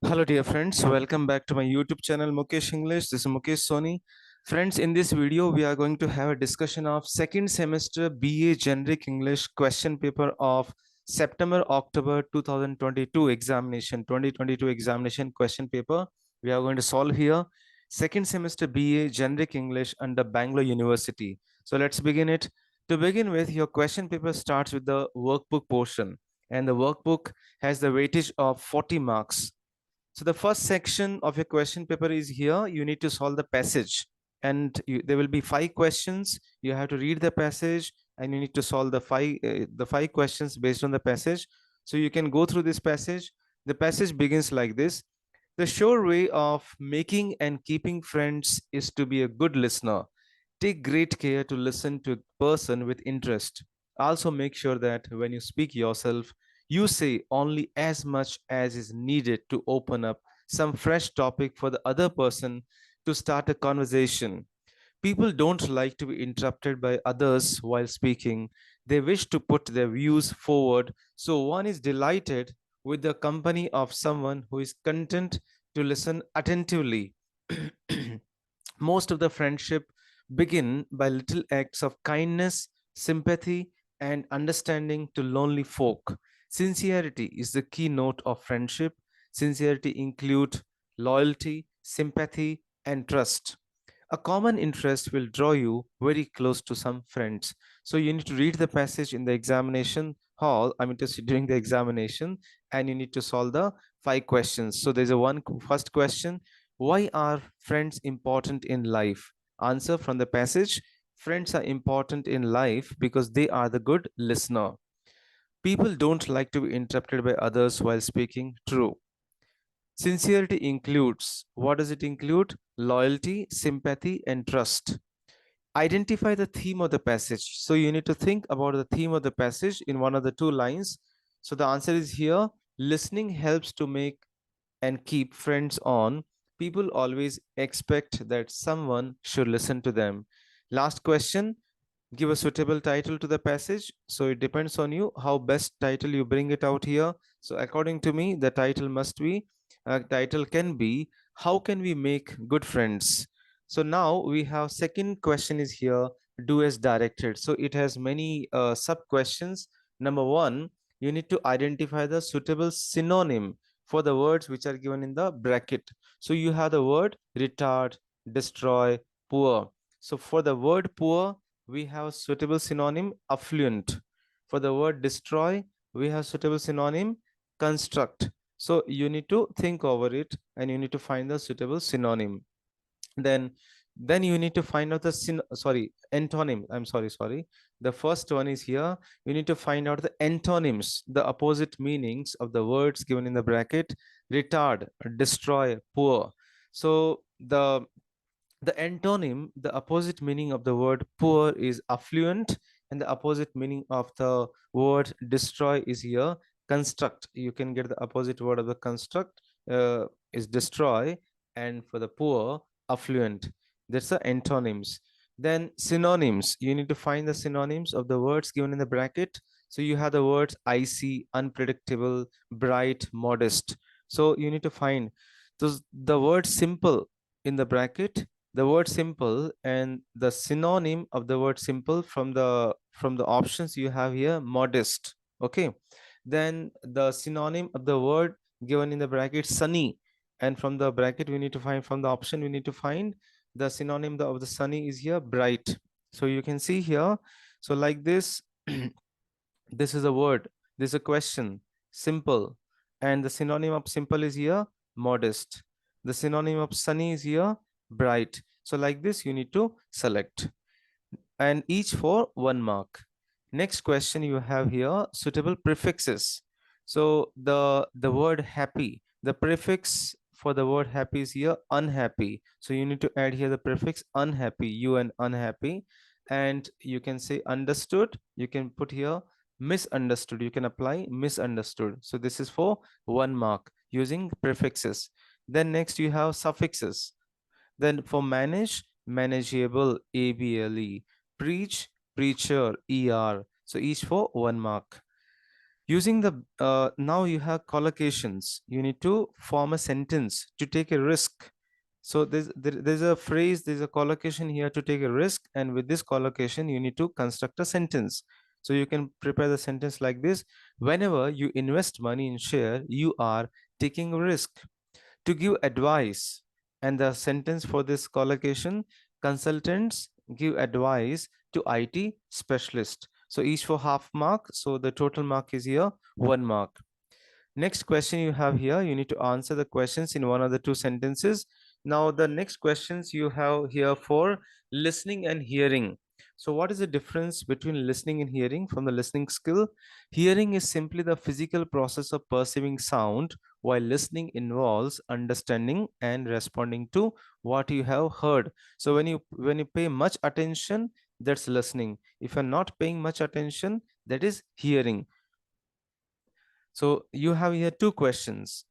Hello, dear friends. Welcome back to my YouTube channel, Mukesh English. This is Mukesh Soni. Friends, in this video, we are going to have a discussion of second semester BA Generic English question paper of September-October 2022 examination, 2022 examination question paper. We are going to solve here. Second semester BA Generic English under Bangalore University. So let's begin it. To begin with, your question paper starts with the workbook portion, and the workbook has the weightage of 40 marks. So the first section of your question paper is here. You need to solve the passage, and there will be 5 questions. You have to read the passage, and you need to solve the five questions based on the passage. So you can go through this passage. The passage begins like this: the sure way of making and keeping friends is to be a good listener. Take great care to listen to a person with interest. Also, make sure that when you speak yourself, you say only as much as is needed to open up some fresh topic for the other person to start a conversation. People don't like to be interrupted by others while speaking. They wish to put their views forward, so one is delighted with the company of someone who is content to listen attentively. Most of the friendship begin by little acts of kindness, sympathy, and understanding to lonely folk. Sincerity is the keynote of friendship. Sincerity includes loyalty, sympathy, and trust. A common interest will draw you very close to some friends. So you need to read the passage in the examination hall, I mean to say during the examination, and you need to solve the 5 questions. So there's a first question: why are friends important in life? Answer from the passage: friends are important in life because they are the good listener. People don't like to be interrupted by others while speaking. True. Sincerity includes, what does it include? Loyalty, sympathy, and trust. Identify the theme of the passage. So you need to think about the theme of the passage in one of the 2 lines. So the answer is here: listening helps to make and keep friends on. People always expect that someone should listen to them. Last question: give a suitable title to the passage. So it depends on you how best title you bring it out here. So according to me, the title must be, title can be, how can we make good friends? So now we have second question is here, do as directed. So it has many sub questions. Number one, you need to identify the suitable synonym for the words which are given in the bracket. So you have the word retard, destroy, poor. So for the word poor, we have suitable synonym affluent. For the word destroy, we have suitable synonym construct. So you need to think over it and you need to find the suitable synonym. Then you need to find out the antonym. I'm sorry. The first one is here. You need to find out the antonyms, the opposite meanings of the words given in the bracket: retard, destroy, poor. So the antonym, the opposite meaning of the word poor is affluent, and the opposite meaning of the word destroy is here construct. You can get the opposite word of the construct, is destroy, and for the poor, affluent. That's the antonyms. Then synonyms, you need to find the synonyms of the words given in the bracket. So you have the words icy, unpredictable, bright, modest. So you need to find those, the word simple in the bracket, the word simple, and the synonym of the word simple from the options you have here, modest. Okay. Then the synonym of the word given in the bracket, sunny, and from the bracket we need to find, from the option we need to find the synonym of the sunny is here, bright. So you can see here, so like this. This is a word, this is a question, simple, and the synonym of simple is here, modest. The synonym of sunny is here, bright. So like this you need to select, and each for 1 mark. Next question you have here, suitable prefixes. So the word happy, the prefix for the word happy is here, unhappy. So you need to add here the prefix unhappy, un, unhappy. And you can say understood, you can put here misunderstood, you can apply misunderstood. So this is for 1 mark using prefixes. Then next you have suffixes. Then for manage, manageable, able, preach, preacher, er. So each for 1 mark. Using the now you have collocations. You need to form a sentence to take a risk. So there's a phrase, there's a collocation here to take a risk, and with this collocation, you need to construct a sentence. So you can prepare the sentence like this: whenever you invest money in share, you are taking a risk. To give advice, and the sentence for this collocation: consultants give advice to IT specialist. So each for half mark. So the total mark is here 1 mark. Next question you have here, you need to answer the questions in one of the two sentences. Now, the next questions you have here for listening and hearing. So what is the difference between listening and hearing from the listening skill? Hearing is simply the physical process of perceiving sound, while listening involves understanding and responding to what you have heard. So when you pay much attention, that's listening. If you're not paying much attention, that is hearing. So you have here two questions,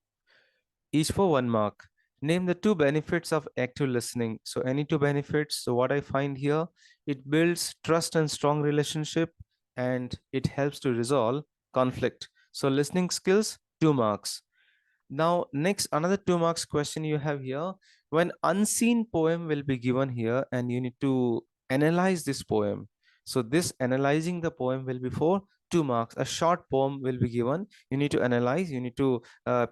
each for 1 mark. Name the two benefits of active listening. So any two benefits. So what I find here, it builds trust and strong relationship, and it helps to resolve conflict. So listening skills, 2 marks. Now, next, another 2 marks question you have here. When unseen poem will be given here, and you need to analyze this poem. So this analyzing the poem will be for 2 marks. A short poem will be given. You need to analyze, you need to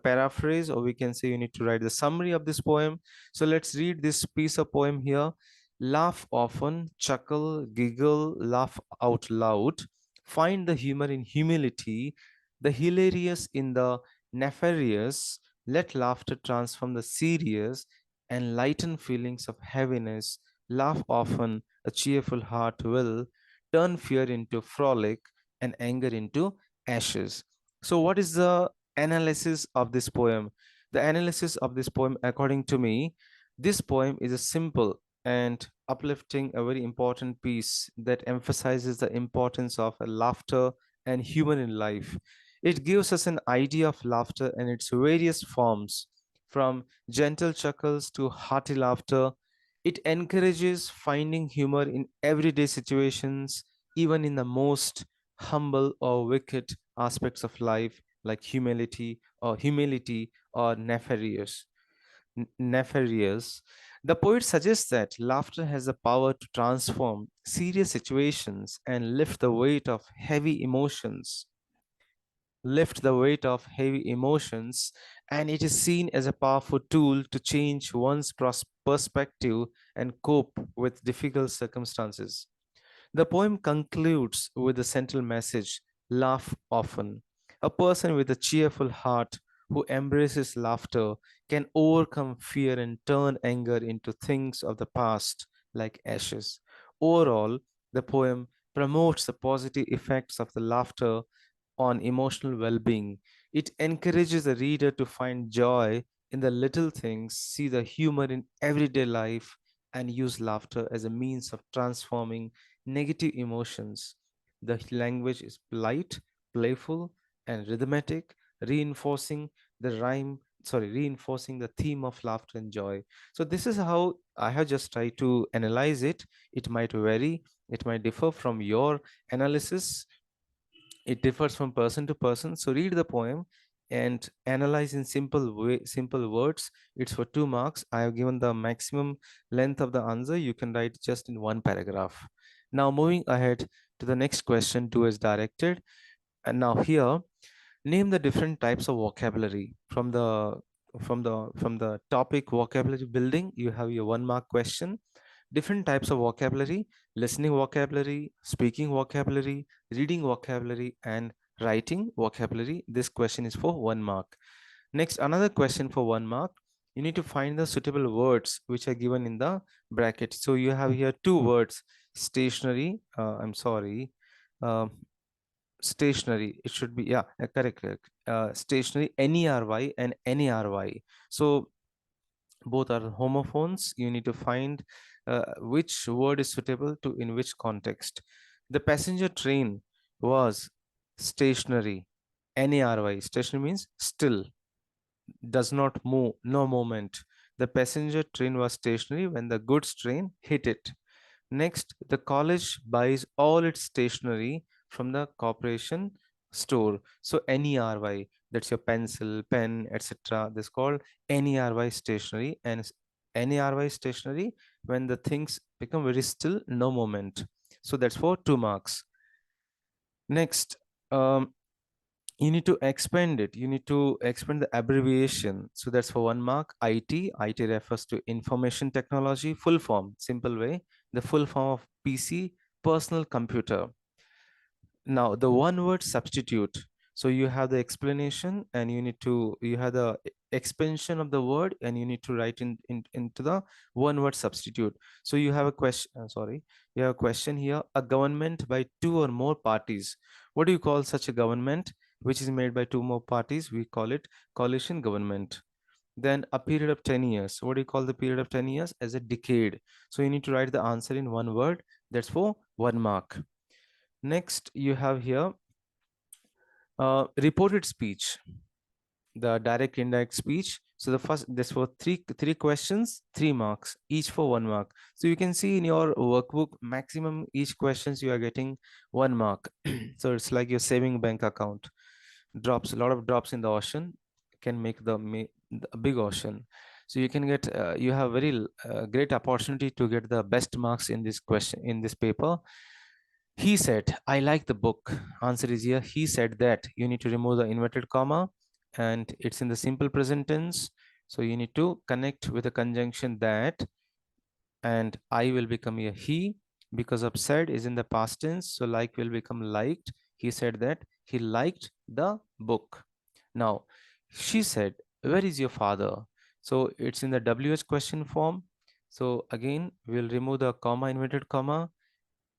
paraphrase, or we can say you need to write the summary of this poem. So let's read this piece of poem here. Laugh often, chuckle, giggle, laugh out loud. Find the humor in humility, the hilarious in the nefarious. Let laughter transform the serious and lighten feelings of heaviness. Laugh often, a cheerful heart will turn fear into frolic and anger into ashes. So, what is the analysis of this poem? The analysis of this poem, according to me, this poem is a simple and uplifting, a very important piece that emphasizes the importance of laughter and humor in life. It gives us an idea of laughter and its various forms, from gentle chuckles to hearty laughter. It encourages finding humor in everyday situations, even in the most humble or wicked aspects of life, like humility or nefarious. The poet suggests that laughter has the power to transform serious situations and lift the weight of heavy emotions, and it is seen as a powerful tool to change one's perspective and cope with difficult circumstances. The poem concludes with the central message: laugh often. A person with a cheerful heart who embraces laughter can overcome fear and turn anger into things of the past like ashes. Overall, the poem promotes the positive effects of the laughter on emotional well being. It encourages the reader to find joy in the little things, see the humor in everyday life, and use laughter as a means of transforming negative emotions. The language is polite, playful, and rhythmic, reinforcing reinforcing the theme of laughter and joy. So, this is how I have just tried to analyze it. It might vary, it might differ from your analysis, it differs from person to person. So read the poem and analyze in simple words. It's for 2 marks. I have given the maximum length of the answer. You can write just in one paragraph. Now moving ahead to the next question, do as directed. And now here, name the different types of vocabulary from the topic vocabulary building. You have your 1 mark question. Different types of vocabulary: listening vocabulary, speaking vocabulary, reading vocabulary, and writing vocabulary. This question is for 1 mark. Next, another question for 1 mark. You need to find the suitable words which are given in the bracket. So you have here two words: stationary. I'm sorry. Uh, Stationary. It should be, yeah, correct. Stationary, NERY and NARY. So both are homophones. You need to find which word is suitable to in which context. The passenger train was stationary. NARY. Stationary means still, does not move, no movement. The passenger train was stationary when the goods train hit it. Next, the college buys all its stationery from the corporation store. So NERY, that's your pencil, pen, etc. This called NERY stationery, and NERY stationery when the things become very still, no moment. So that's for 2 marks. Next, you need to expand it. You need to expand the abbreviation. So that's for 1 mark. IT refers to information technology, full form, simple way, the full form of PC, personal computer. Now the one word substitute. So you have the explanation and you have the expansion of the word and you need to write into the one word substitute. So you have a question, you have a question here, a government by 2 or more parties. What do you call such a government which is made by 2 more parties? We call it coalition government. Then a period of 10 years. What do you call the period of 10 years? As a decade. So you need to write the answer in one word. That's for 1 mark. Next, you have here reported speech, the direct indirect speech. So the first, this for three questions, 3 marks, each for 1 mark. So you can see in your workbook, maximum each questions you are getting 1 mark. So it's like your saving bank account. Drops, a lot of drops in the ocean can make the a big ocean. So you can get, you have very great opportunity to get the best marks in this question, in this paper. He said, I like the book. Answer is here. He said that. You need to remove the inverted comma and it's in the simple present tense. So you need to connect with a conjunction that, and I will become a he because of said is in the past tense. So like will become liked. He said that he liked the book. Now, she said, where is your father? So it's in the WH question form. So again, we'll remove the comma, inverted comma,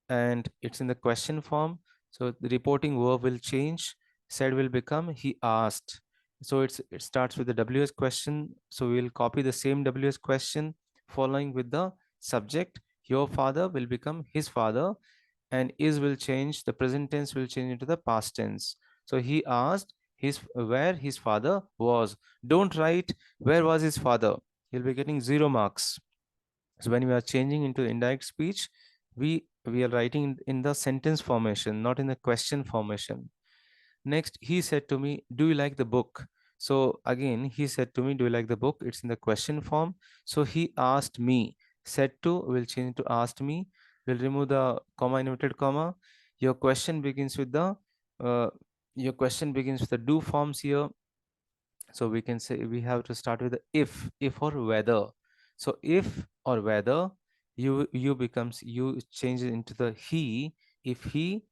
and it's in the question form. So the reporting verb will change. Said will become he asked. So it starts with the WS question. So we'll copy the same WS question following with the subject. Your father will become his father, and is will change. The present tense will change into the past tense. So he asked his where his father was. Don't write where was his father. You'll be getting 0 marks. So when we are changing into indirect speech, we are writing in the sentence formation, not in the question formation. Next, he said to me, do you like the book? So again, he said to me, do you like the book? It's in the question form. So he asked me. Said to will change to asked me. We'll remove the comma, inverted comma. Your question begins with the do forms here. So we can say we have to start with the if or whether. So if or whether, you becomes, you change it into the he. If he,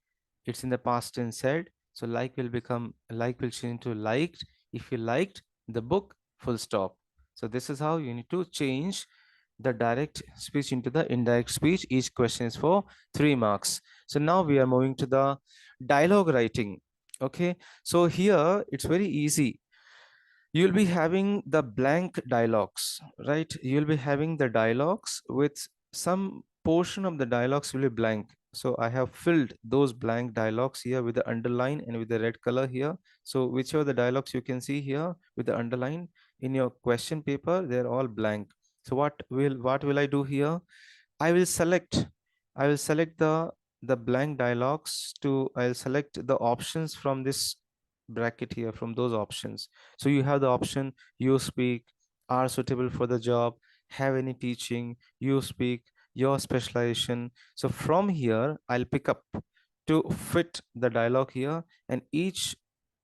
it's in the past tense said. So like will become, like will change to liked. If you liked the book, full stop. So this is how you need to change the direct speech into the indirect speech. Each question is for 3 marks. So now we are moving to the dialogue writing. Okay, so here it's very easy. You'll be having the blank dialogues, right? You'll be having the dialogues with some portion of the dialogues will be blank. So I have filled those blank dialogues here with the underline and with the red color here. So whichever the dialogues you can see here with the underline in your question paper, they're all blank. So what will I do here? I will select, the blank dialogues to, I'll select the options from this bracket here, from those options. So you have the option, you speak, are suitable for the job, have any teaching, you speak, your specialization. So from here, I'll pick up to fit the dialogue here, and each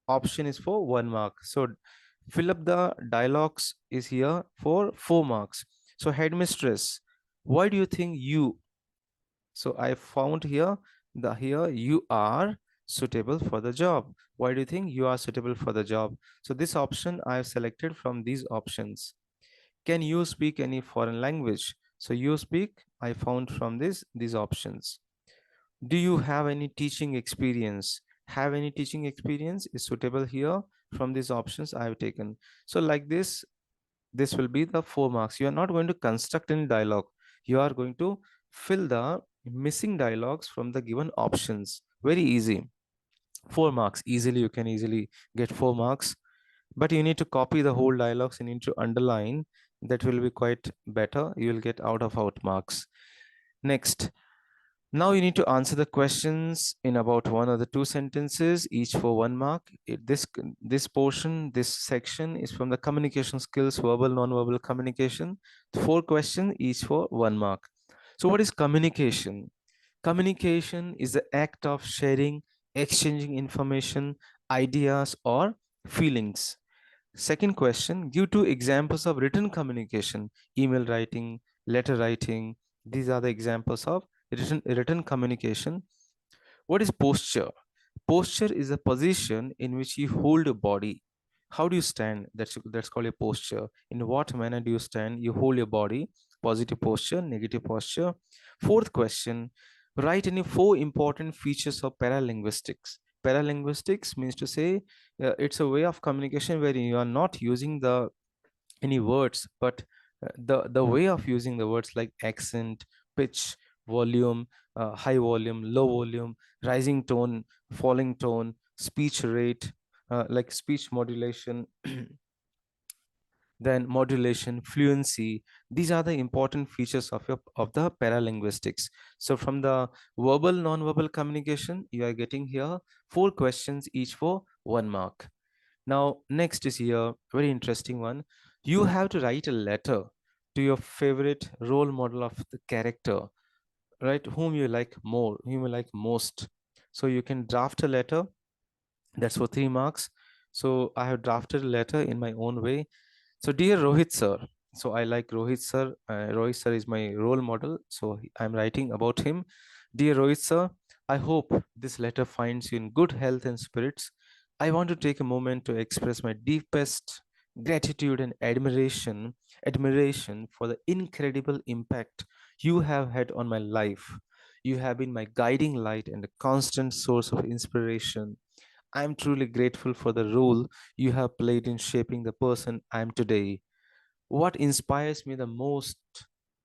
option is for 1 mark. So fill up the dialogues is here for 4 marks. So headmistress, why do you think you? So I found here here you are suitable for the job. Why do you think you are suitable for the job? So this option I have selected from these options. Can you speak any foreign language? So you speak, I found from these options. Do you have any teaching experience? Have any teaching experience is suitable here from these options I have taken. So like this will be the 4 marks. You are not going to construct any dialogue. You are going to fill the missing dialogues from the given options. Very easy. 4 marks. Easily, you can easily get 4 marks. But you need to copy the whole dialogues and you need to underline. That will be quite better. You will get out marks. Next. Now you need to answer the questions in about one or the two sentences, each for 1 mark. This portion, this section is from the communication skills, verbal, non-verbal communication. 4 questions, each for 1 mark. So what is communication? Communication is the act of sharing, exchanging information, ideas, or feelings. Second question, give 2 examples of written communication, email writing, letter writing. These are the examples of written communication. What is posture? Posture is a position in which you hold a body. How do you stand? That's called a posture. In what manner do you stand? You hold your body. Positive posture, negative posture. Fourth question, write any 4 important features of paralinguistics. Paralinguistics means to say it's a way of communication where you are not using the any words, but the way of using the words like accent, pitch, volume, high volume, low volume, rising tone, falling tone, speech rate, like speech modulation, then modulation, fluency. These are the important features of the paralinguistics. So from the verbal, non-verbal communication, you are getting here 4 questions, each for 1 mark. Now, next is here, very interesting one. You have to write a letter to your favorite role model of the character, right? Whom you like more, whom you like most. So you can draft a letter. That's for 3 marks. So I have drafted a letter in my own way. So, dear Rohit sir, so I like Rohit sir. Rohit sir is my role model. So I'm writing about him. Dear Rohit sir, I hope this letter finds you in good health and spirits. I want to take a moment to express my deepest gratitude and admiration for the incredible impact you have had on my life. You have been my guiding light and a constant source of inspiration. I am truly grateful for the role you have played in shaping the person I am today. What inspires me the most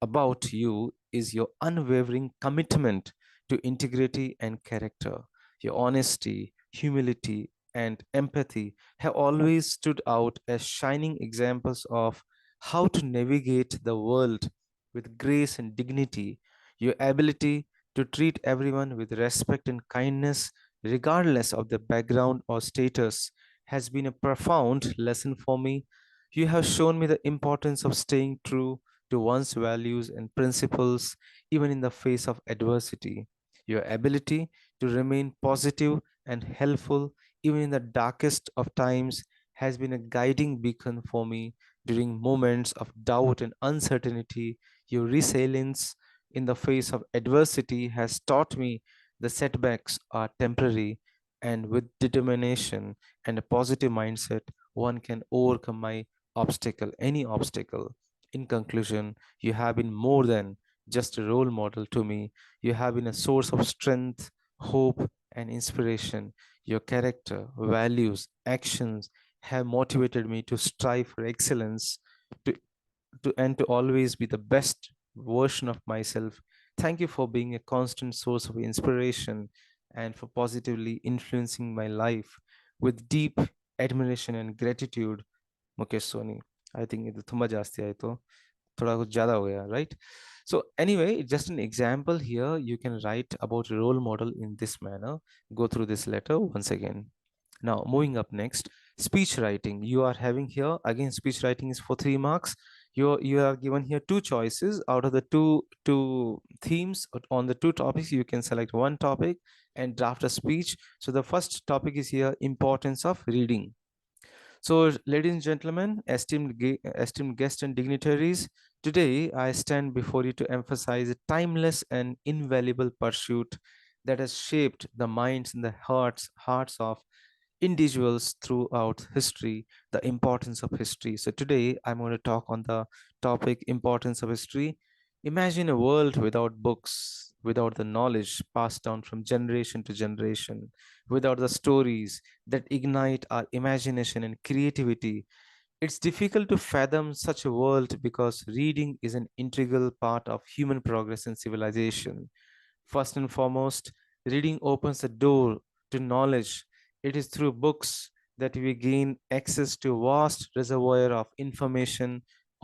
about you is your unwavering commitment to integrity and character. Your honesty, humility, and empathy have always stood out as shining examples of how to navigate the world with grace and dignity. Your ability to treat everyone with respect and kindness, regardless of their background or status, has been a profound lesson for me. You have shown me the importance of staying true to one's values and principles, even in the face of adversity. Your ability to remain positive and helpful, even in the darkest of times, has been a guiding beacon for me during moments of doubt and uncertainty. Your resilience in the face of adversity has taught me the setbacks are temporary, and with determination and a positive mindset, one can overcome any obstacle. In conclusion, you have been more than just a role model to me. You have been a source of strength, hope, and inspiration. Your character, values, actions have motivated me to strive for excellence, to, and to always be the best version of myself. Thank you for being a constant source of inspiration and for positively influencing my life. With deep admiration and gratitude, Mukesh Soni. I think ಇದು ತುಂಬಾ ಜಾಸ್ತಿ ಆಯ್ತು, थोड़ा कुछ ज़्यादा हो गया, right? So anyway, just an example here, you can write about a role model in this manner. Go through this letter once again. Now moving up next, speech writing. You are having here again, speech writing is for 3 marks. You are given here 2 choices out of the two themes. On the 2 topics, you can select one topic and draft a speech. So the first topic is here, importance of reading. So, ladies and gentlemen, esteemed guests and dignitaries, today I stand before you to emphasize a timeless and invaluable pursuit that has shaped the minds and the hearts of individuals throughout history, the importance of history. So today I'm going to talk on the topic importance of history. Imagine a world without books, without the knowledge passed down from generation to generation, without the stories that ignite our imagination and creativity. It's difficult to fathom such a world because reading is an integral part of human progress and civilization. First and foremost, reading opens the door to knowledge. It is through books that we gain access to a vast reservoir of information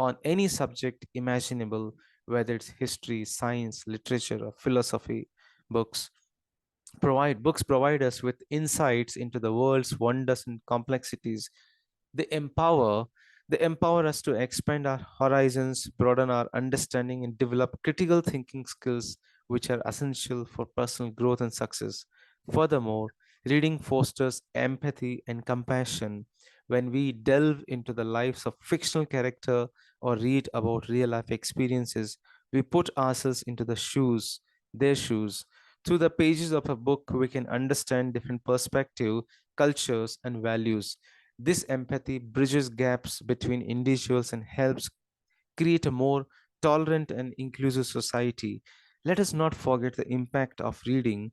on any subject imaginable, whether it's history, science, literature, or philosophy. books books provide us with insights into the world's wonders and complexities. They empower they empower us to expand our horizons, broaden our understanding, and develop critical thinking skills which are essential for personal growth and success. Furthermore, reading fosters empathy and compassion. When we delve into the lives of fictional character or read about real life experiences, we put ourselves into their shoes. Through the pages of a book, we can understand different perspectives, cultures, and values. This empathy bridges gaps between individuals and helps create a more tolerant and inclusive society. Let us not forget the impact of reading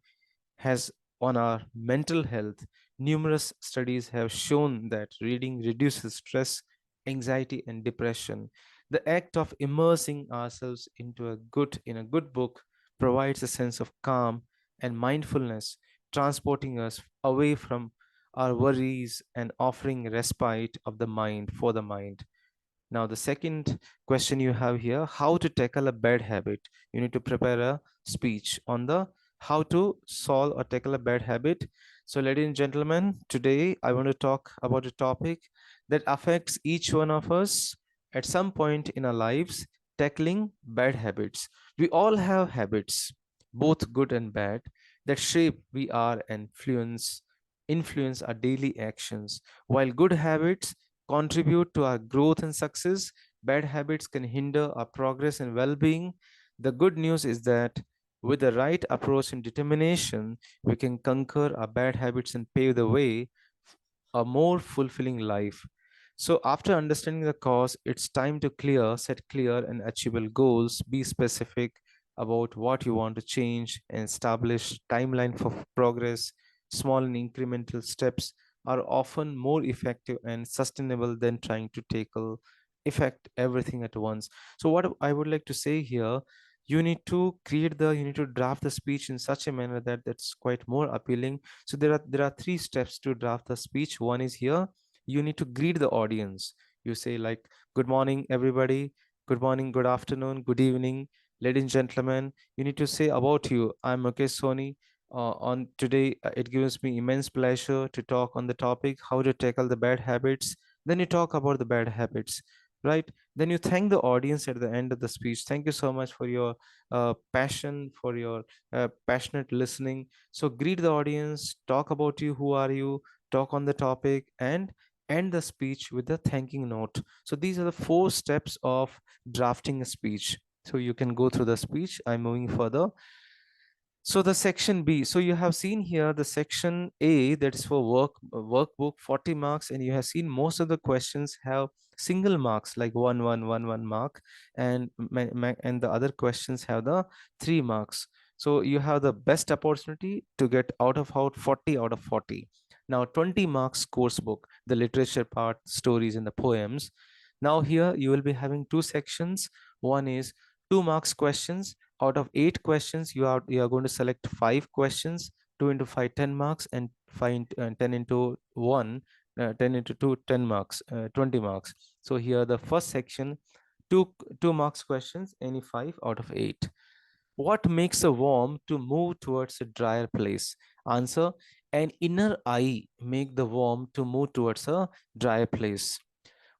has on our mental health. Numerous studies have shown that reading reduces stress, anxiety, and depression. The act of immersing ourselves in a good book provides a sense of calm and mindfulness, transporting us away from our worries and offering respite of the mind for the mind. Now, the second question you have here, how to tackle a bad habit. You need to prepare a speech on the how to solve or tackle a bad habit. So, ladies and gentlemen, today I want to talk about a topic that affects each one of us at some point in our lives, tackling bad habits. We all have habits, both good and bad, that shape we are and influence our daily actions. While good habits contribute to our growth and success, bad habits can hinder our progress and well being. The good news is that with the right approach and determination, we can conquer our bad habits and pave the way a more fulfilling life. So, after understanding the cause, it's time to set clear and achievable goals, be specific about what you want to change, and establish timeline for progress. Small and incremental steps are often more effective and sustainable than trying to tackle effect everything at once. So, what I would like to say here, you need to draft the speech in such a manner that that's quite more appealing. So there are three steps to draft the speech. One is here, you need to greet the audience. You say like, good morning everybody, good morning, good afternoon, good evening, ladies and gentlemen. You need to say about you, I'm Mukesh Soni. On today, it gives me immense pleasure to talk on the topic how to tackle the bad habits. Then you talk about the bad habits, right? Then you thank the audience at the end of the speech. Thank you so much for your passion, for your passionate listening. So greet the audience, talk about you, who are you, talk on the topic, and end the speech with a thanking note. So these are the four steps of drafting a speech. So you can go through the speech. I'm moving further. So the section B, so you have seen here the section A, that is for workbook, 40 marks, and you have seen most of the questions have single marks like 1 1 1 1 mark, and and the other questions have the 3 marks. So you have the best opportunity to get out 40 out of 40. Now 20 marks course book, the literature part, stories and the poems. Now here you will be having two sections. One is 2 marks questions. Out of 8 questions, you are going to select 5 questions. 2 into 5, 10 marks, and 10 into 1, 10 into 2, 10 marks, 20 marks. So here the first section, two marks questions, any 5 out of 8. What makes a worm to move towards a drier place? Answer: an inner eye make the worm to move towards a drier place.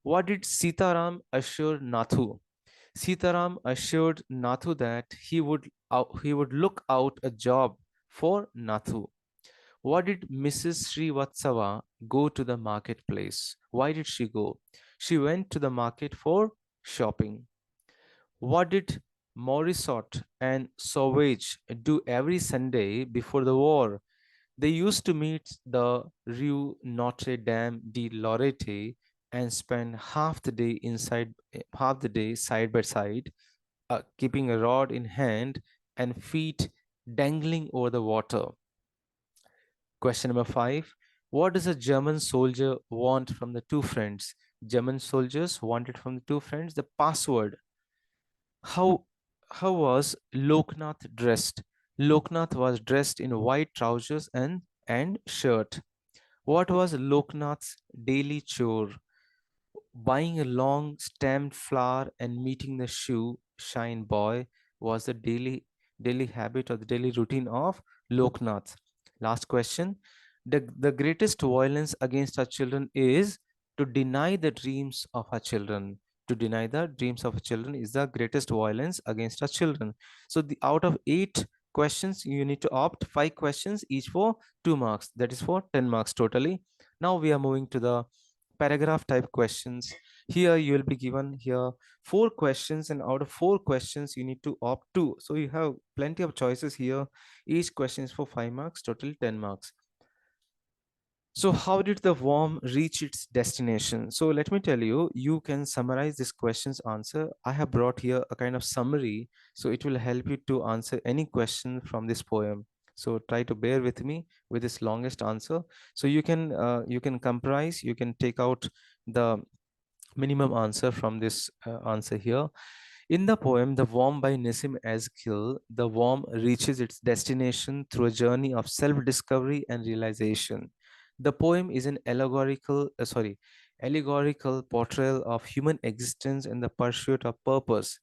What did Sitaram assure Nathu? Sitaram assured Nathu that he would look out a job for Nathu. What did Mrs. Srivatsava go to the marketplace? Why did she go? She went to the market for shopping. What did Morisot and Sauvage do every Sunday before the war? They used to meet the Rue Notre Dame de Lorette and spend half the day side by side, keeping a rod in hand and feet dangling over the water. Question number 5. What does a German soldier want from the two friends? German soldiers wanted from the two friends the password. How how was Loknath dressed? Loknath was dressed in white trousers and shirt. What was Loknath's daily chore? Buying a long stemmed flower and meeting the shoe shine boy was the daily daily habit or the daily routine of Loknath. Last question. The greatest violence against our children is to deny the dreams of our children. To deny the dreams of our children is the greatest violence against our children. So the out of 8 questions, you need to opt 5 questions, each for 2 marks. That is for 10 marks totally. Now we are moving to the paragraph type questions. Here you will be given here 4 questions, and out of 4 questions you need to opt 2. So you have plenty of choices here. Each question is for 5 marks, total 10 marks. So how did the worm reach its destination? So let me tell you, you can summarize this question's answer. I have brought here a kind of summary, so it will help you to answer any question from this poem. So try to bear with me with this longest answer. So you can comprise, you can take out the minimum answer from this answer here. In the poem The Worm by Nissim Ezkil, the worm reaches its destination through a journey of self-discovery and realization. The poem is an allegorical portrayal of human existence in the pursuit of purpose.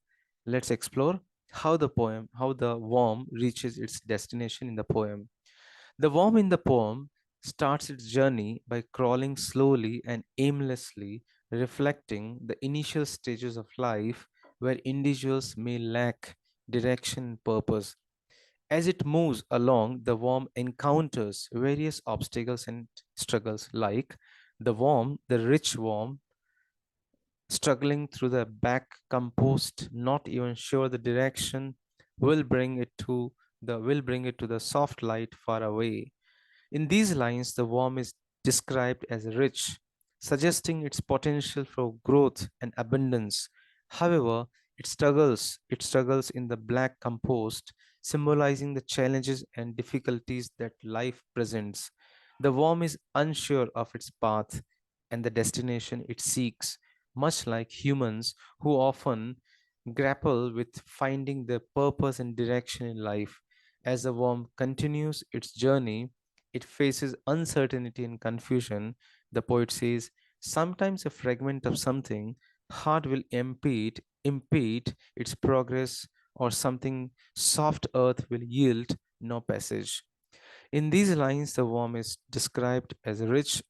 Let's explore how the worm reaches its destination in the poem. The worm in the poem starts its journey by crawling slowly and aimlessly, reflecting the initial stages of life where individuals may lack direction and purpose. As it moves along, the worm encounters various obstacles and struggles, like the rich worm, struggling through the back compost, not even sure the direction will bring it to the soft light far away. In these lines, the worm is described as rich, suggesting its potential for growth and abundance. However, it struggles in the black compost, symbolizing the challenges and difficulties that life presents. The worm is unsure of its path and the destination it seeks, much like humans who often grapple with finding their purpose and direction in life. As the worm continues its journey, it faces uncertainty and confusion. The poet says, sometimes a fragment of something hard will impede its progress, or something soft earth will yield no passage. In these lines, the worm is described as rich,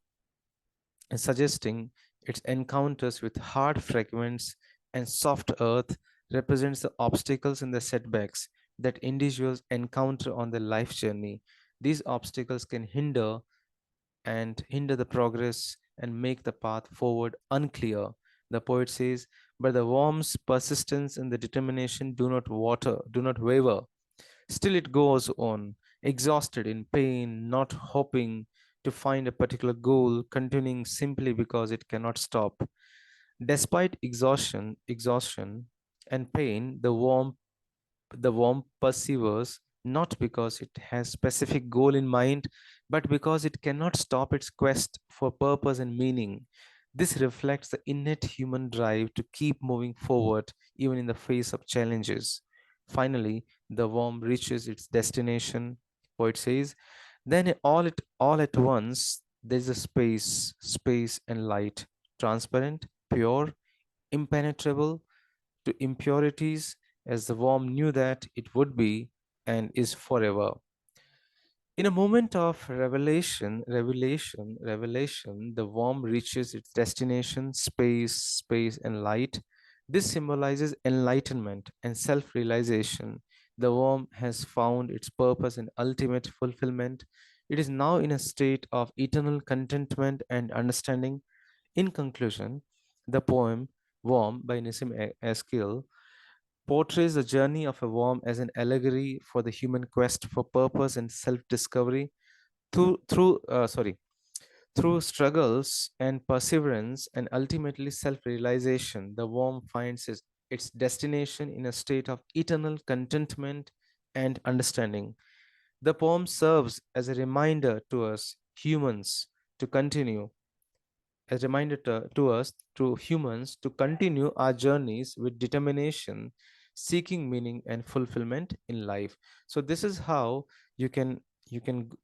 suggesting its encounters with hard fragments and soft earth represents the obstacles and the setbacks that individuals encounter on their life journey. These obstacles can hinder the progress and make the path forward unclear. The poet says, but the worm's persistence and the determination do not waver. Still it goes on, exhausted in pain, not hoping to find a particular goal, continuing simply because it cannot stop. Despite exhaustion and pain, the worm perseveres, not because it has specific goal in mind, but because it cannot stop its quest for purpose and meaning. This reflects the innate human drive to keep moving forward even in the face of challenges. Finally, the worm reaches its destination. Poet says, then all at once there is a space and light, transparent, pure, impenetrable to impurities, as the worm knew that it would be and is forever. In a moment of revelation, the worm reaches its destination, space, and light. This symbolizes enlightenment and self realization. The worm has found its purpose and ultimate fulfillment. It is now in a state of eternal contentment and understanding. In conclusion, the poem Worm by Nissim Eskil portrays the journey of a worm as an allegory for the human quest for purpose and self-discovery. Through struggles and perseverance and ultimately self-realization, the worm finds its destination in a state of eternal contentment and understanding. The poem serves as a reminder to us humans to continue a reminder to us, to humans, to continue our journeys with determination, seeking meaning and fulfillment in life. So this is how you can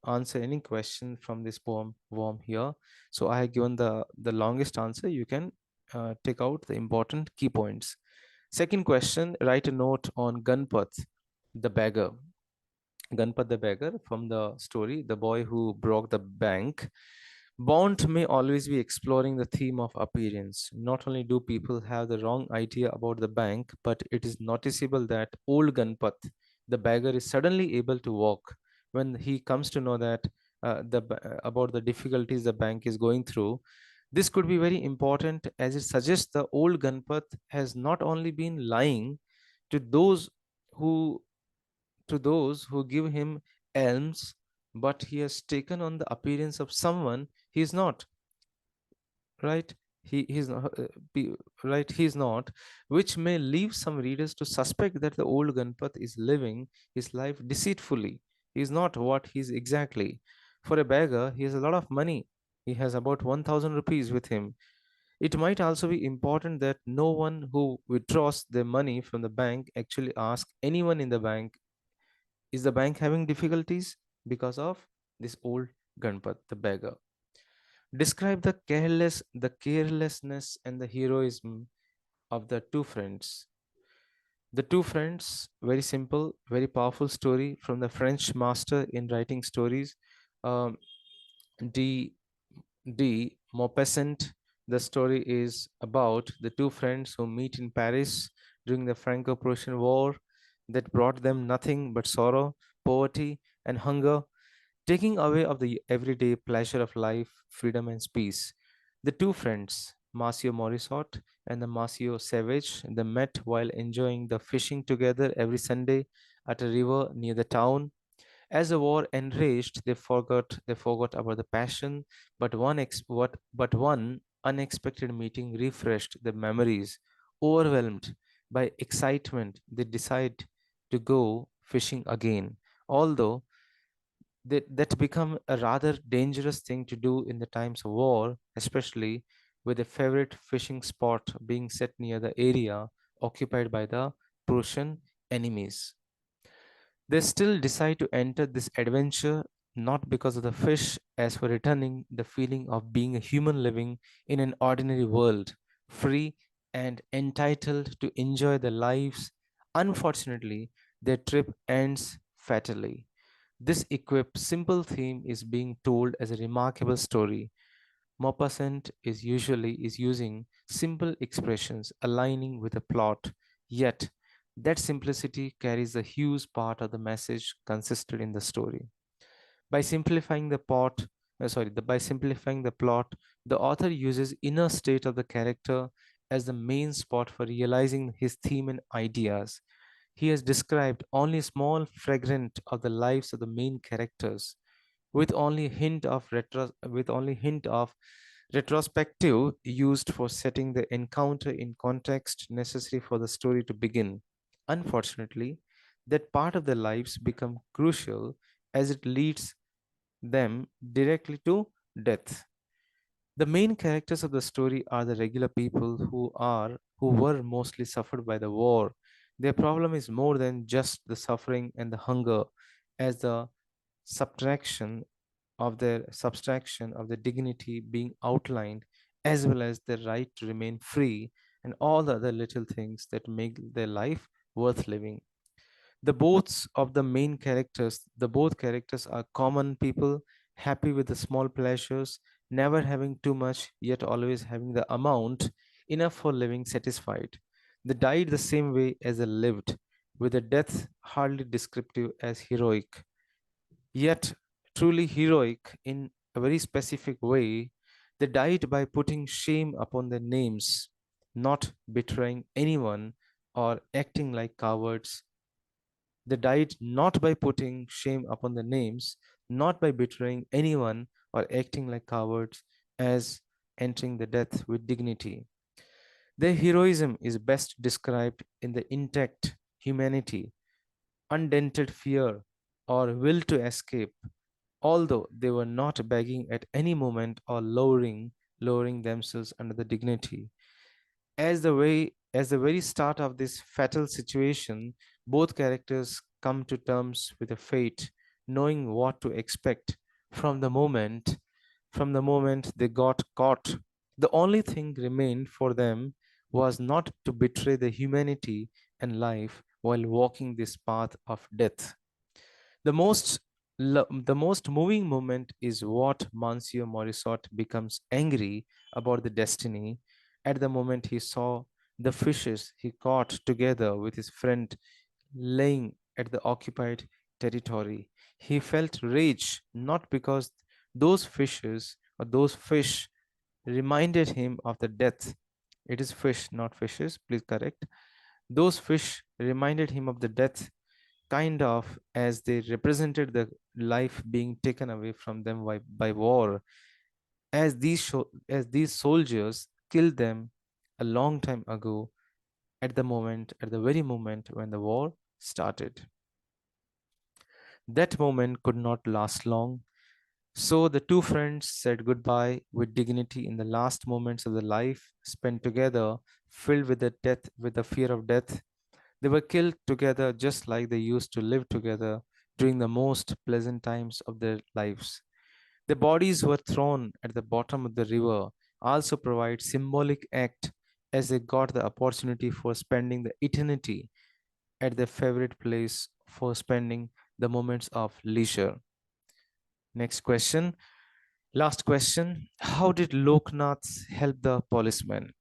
answer any question from this poem Worm here. So I have given the longest answer. You can take out the important key points. Second question, write a note on Ganpath, the beggar, Ganpat the beggar from the story, the boy who broke the bank. Bond may always be exploring the theme of appearance. Not only do people have the wrong idea about the bank, but it is noticeable that old Ganpat, the beggar, is suddenly able to walk when he comes to know that about the difficulties the bank is going through. This could be very important as it suggests the old Ganpat has not only been lying to who those who give him alms, but he has taken on the appearance of someone he is not, right? He's not, right? He's not, which may leave some readers to suspect that the old Ganpat is living his life deceitfully. He is not what he is exactly. For a beggar, he has a lot of money. He has about 1,000 rupees with him. It might also be important that no one who withdraws their money from the bank actually asks anyone in the bank, is the bank having difficulties because of this old Ganpat, the beggar? Describe the carelessness and the heroism of the two friends. The two friends, very simple, very powerful story from the French master in writing stories, um, D. D. Maupassant. The story is about the two friends who meet in Paris during the Franco-Prussian War that brought them nothing but sorrow, poverty, and hunger, taking away of the everyday pleasure of life, freedom, and peace. The two friends, Monsieur Morisot and the Monsieur Savage, they met while enjoying the fishing together every Sunday at a river near the town. As the war enraged, they forgot about the passion, but one unexpected meeting refreshed the memories. Overwhelmed by excitement, they decide to go fishing again. Although that become a rather dangerous thing to do in the times of war, especially with a favorite fishing spot being set near the area occupied by the Prussian enemies. They still decide to enter this adventure not because of the fish, as for returning the feeling of being a human living in an ordinary world, free and entitled to enjoy their lives. Unfortunately, their trip ends fatally. This equipped simple theme is being told as a remarkable story. Maupassant is using simple expressions aligning with a plot, yet that simplicity carries a huge part of the message consisted in the story. By simplifying the plot, by simplifying the plot, the author uses inner state of the character as the main spot for realizing his theme and ideas. He has described only a small fragment of the lives of the main characters, with only hint of retrospective used for setting the encounter in context necessary for the story to begin. Unfortunately, that part of their lives become crucial as it leads them directly to death. The main characters of the story are the regular people who were mostly suffered by the war. Their problem is more than just the suffering and the hunger, as the subtraction subtraction of the dignity being outlined, as well as the right to remain free and all the other little things that make their life worth living. The both characters are common people, happy with the small pleasures, never having too much, yet always having the amount enough for living satisfied. They died the same way as they lived, with a death hardly descriptive as heroic, yet truly heroic in a very specific way. They died by putting shame upon their names, not betraying anyone or acting like cowards. They died not by putting shame upon their names, not by betraying anyone or acting like cowards, as entering the death with dignity. Their heroism is best described in the intact humanity, undented fear, or will to escape, although they were not begging at any moment or lowering themselves under the dignity. As the very start of this fatal situation, both characters come to terms with a fate, knowing what to expect from the moment they got caught. The only thing remained for them was not to betray the humanity and life, while walking this path of death. The most moving moment is what Monsieur Morisot becomes angry about the destiny at the moment he saw the fishes he caught together with his friend laying at the occupied territory. He felt rage not because those fishes or those fish reminded him of the death. It is fish, not fishes, please correct. Those fish reminded him of the death, kind of as they represented the life being taken away from them by war, as these soldiers killed them a long time ago at the very moment when the war started. That moment could not last long. So the two friends said goodbye with dignity in the last moments of their life spent together, filled with the fear of death. They were killed together just like they used to live together during the most pleasant times of their lives. The bodies were thrown at the bottom of the river, also provide symbolic act as they got the opportunity for spending the eternity at their favorite place for spending the moments of leisure. Next question. Last question. How did Loknath help the policeman?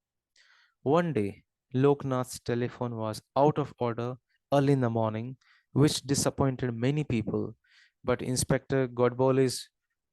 One day, Loknath's telephone was out of order early in the morning, which disappointed many people. But Inspector Godbole's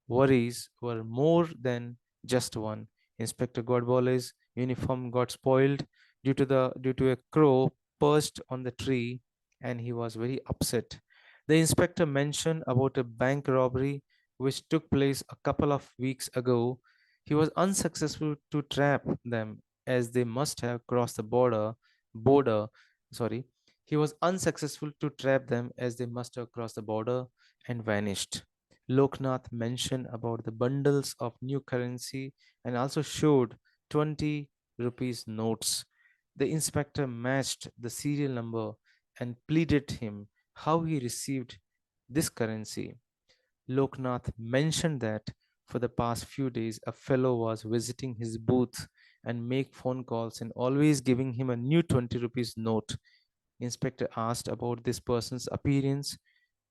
worries were more than just one. Inspector Godbole's uniform got spoiled due to a crow perched on the tree, and he was very upset. The inspector mentioned about a bank robbery which took place a couple of weeks ago. He was unsuccessful to trap them as they must have crossed the border sorry he was unsuccessful to trap them as they must have crossed the border and vanished. Loknath mentioned about the bundles of new currency and also showed 20 rupees notes. The inspector matched the serial number and pleaded him how he received this currency. Loknath mentioned that for the past few days a fellow was visiting his booth and make phone calls and always giving him a new 20 rupees note. Inspector asked about this person's appearance.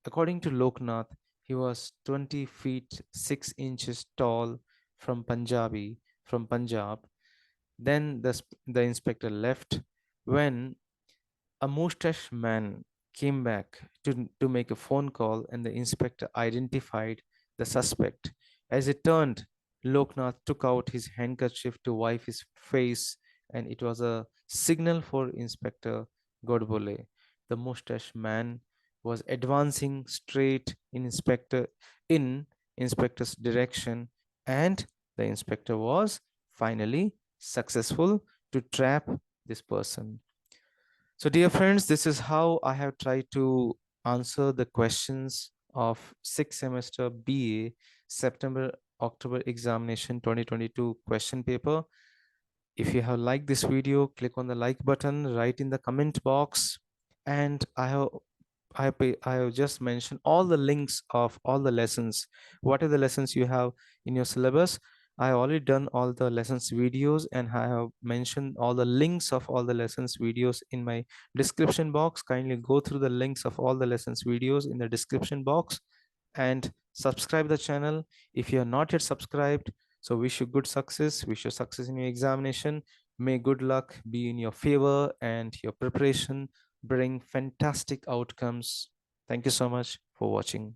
According to Loknath, he was 20 feet 6 inches tall from Punjab. Then the inspector left. When a mustache man came back to make a phone call, and the inspector identified the suspect. As it turned, Loknath took out his handkerchief to wipe his face, and it was a signal for Inspector Godbole. The mustache man was advancing straight in inspector's direction, and the inspector was finally successful to trap this person. So, dear friends, this is how I have tried to answer the questions of sixth semester BA September October examination 2022 question paper. If you have liked this video, click on the like button, write in the comment box, and I have just mentioned all the links of all the lessons. What are the lessons you have in your syllabus? I have already done all the lessons videos, and I have mentioned all the links of all the lessons videos in my description box. Kindly go through the links of all the lessons videos in the description box and subscribe the channel if you are not yet subscribed. So wish you good success, wish you success in your examination. May good luck be in your favor and your preparation bring fantastic outcomes. Thank you so much for watching.